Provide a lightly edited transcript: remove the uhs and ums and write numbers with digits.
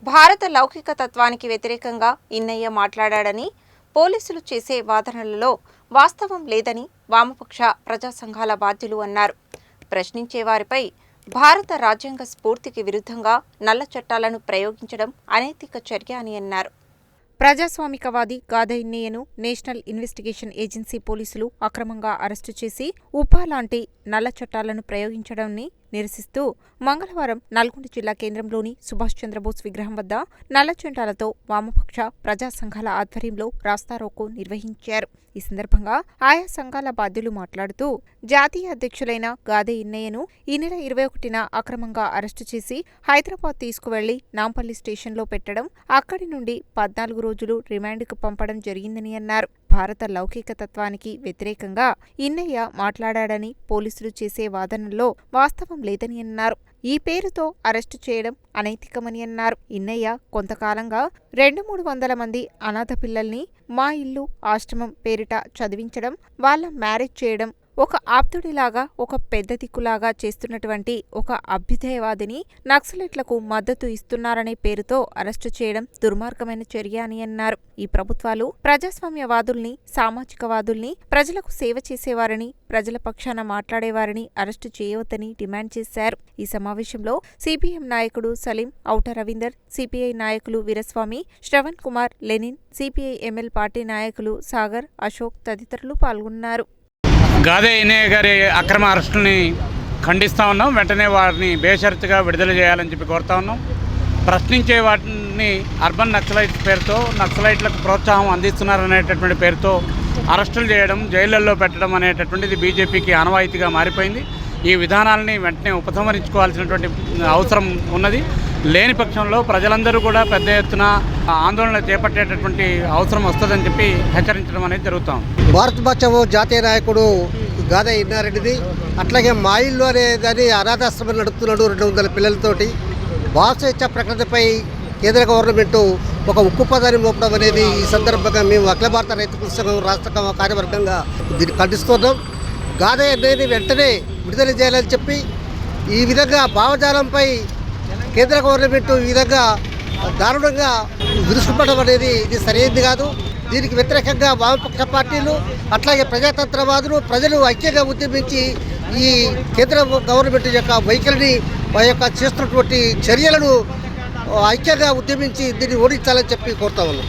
భారత లౌకిక తత్వానికి వ్యతిరేకంగా ఇన్నయ్య మాట్లాడాడని, పోలీసులు చేసే వాదనలలో వాస్తవం లేదని వామపక్ష ప్రజా సంఘాల బాధ్యులు అన్నారు. ప్రశ్నించే వారిపై భారత రాజ్యాంగ స్ఫూర్తికి విరుద్ధంగా నల్ల చట్టాలను ప్రయోగించడం అనైతిక చర్య అని అన్నారు. ప్రజాస్వామికవాది గాదె ఇన్నయ్యను నేషనల్ ఇన్వెస్టిగేషన్ ఏజెన్సీ పోలీసులు అక్రమంగా అరెస్టు చేసి ఉపా లాంటి నల్ల చట్టాలను ప్రయోగించడాన్ని నిరసిస్తూ మంగళవారం నల్గొండ జిల్లా కేంద్రంలోని సుభాష్ చంద్రబోస్ విగ్రహం వద్ద నల్ల జెండాలతో వామపక్ష ప్రజా సంఘాల ఆధ్వర్యంలో రాస్తారోకో నిర్వహించారు. ఈ సందర్భంగా ఆయా సంఘాల బాధ్యులు మాట్లాడుతూ జాతీయ అధ్యక్షులైన గాదె ఇన్నయ్యను ఈ నెల 21న అక్రమంగా అరెస్టు చేసి హైదరాబాద్ తీసుకువెళ్లి నాంపల్లి స్టేషన్లో పెట్టడం, అక్కడి నుండి 14 రోజులు రిమాండ్కు పంపడం జరిగిందని అన్నారు. భారత లౌకిక తత్వానికి వ్యతిరేకంగా ఇన్నయ్య మాట్లాడాడని పోలీసులు చేసే వాదనల్లో వాస్తవం లేదని అన్నారు. ఈ పేరుతో అరెస్టు చేయడం అనైతికమని అన్నారు. ఇన్నయ్య కొంతకాలంగా 200-300 మంది అనాథ పిల్లల్ని మా ఇల్లు ఆశ్రమం పేరిట చదివించడం, వాళ్ళ మ్యారేజ్ చేయడం, ఒక ఆప్తుడిలాగా ఒక పెద్ద దిక్కులాగా చేస్తున్నటువంటి ఒక అభ్యుదయవాదిని నక్సలైట్లకు మద్దతు ఇస్తున్నారనే పేరుతో అరెస్టు చేయడం దుర్మార్గమైన చర్య అని అన్నారు. ఈ ప్రభుత్వాలు ప్రజాస్వామ్యవాదుల్ని, సామాజికవాదుల్ని, ప్రజలకు సేవ చేసేవారిని, ప్రజల పక్షాన మాట్లాడేవారిని అరెస్టు చేయవద్దని డిమాండ్ చేశారు. ఈ సమావేశంలో సిపిఎం నాయకుడు సలీం, ఔట రవీందర్, సిపిఐ నాయకులు Veeraswamy, Shravan Kumar, Lenin, CPI ML party నాయకులు సాగర్, అశోక్ తదితరులు పాల్గొన్నారు. గాదె ఇన్నయ్య గారి అక్రమ అరెస్టుల్ని ఖండిస్తూ ఉన్నాం. వెంటనే వారిని బేషరతుగా విడుదల చేయాలని చెప్పి కోరుతా ఉన్నాం. ప్రశ్నించే వాటిని అర్బన్ నక్సలైట్ పేరుతో నక్సలైట్లకు ప్రోత్సాహం అందిస్తున్నారనేటటువంటి పేరుతో అరెస్టులు చేయడం, జైళ్లలో పెట్టడం అనేటటువంటిది బీజేపీకి ఆనవాయితీగా మారిపోయింది. ఈ విధానాలని వెంటనే ఉపసంహరించుకోవాల్సినటువంటి అవసరం ఉన్నది. లేని పక్షంలో ప్రజలందరూ కూడా పెద్ద ఎత్తున ఆందోళన చేపట్టేటటువంటి అవసరం వస్తుందని చెప్పి హెచ్చరించడం అనేది జరుగుతాం. భారత్ బచావో జాతీయ నాయకుడు గాదె ఇన్నారెడ్డిది, అట్లాగే మా ఇల్లు అనేదాన్ని అనాథాశ్రమం నడుపుతున్నాడు 200 పిల్లలతోటి. భావస్వేచ్ఛ ప్రకృతిపై కేంద్ర గవర్నమెంట్ ఒక ఉక్కు పదాన్ని మోపడం అనేది ఈ సందర్భంగా మేము అఖిల భారత రైతు సంఘం రాష్ట్ర కార్యవర్గంగా దీన్ని ఖండిస్తున్నాం. గాదె ఇన్నయ్యని వెంటనే విడుదల చేయాలని చెప్పి ఈ విధంగా భావజాలంపై కేంద్ర గవర్నమెంట్ ఈ విధంగా దారుణంగా విరుచుకుపడడం అనేది ఇది సరైనది కాదు. దీనికి వ్యతిరేకంగా వామపక్ష పార్టీలు అట్లాగే ప్రజాతంత్రవాదులు ప్రజలు ఐక్యంగా ఉద్యమించి ఈ కేంద్ర గవర్నమెంట్ యొక్క వైఖరిని చేస్తున్నటువంటి చర్యలను ఐక్యంగా ఉద్యమించి దీన్ని ఓడించాలని చెప్పి కోరుతా ఉన్నాం.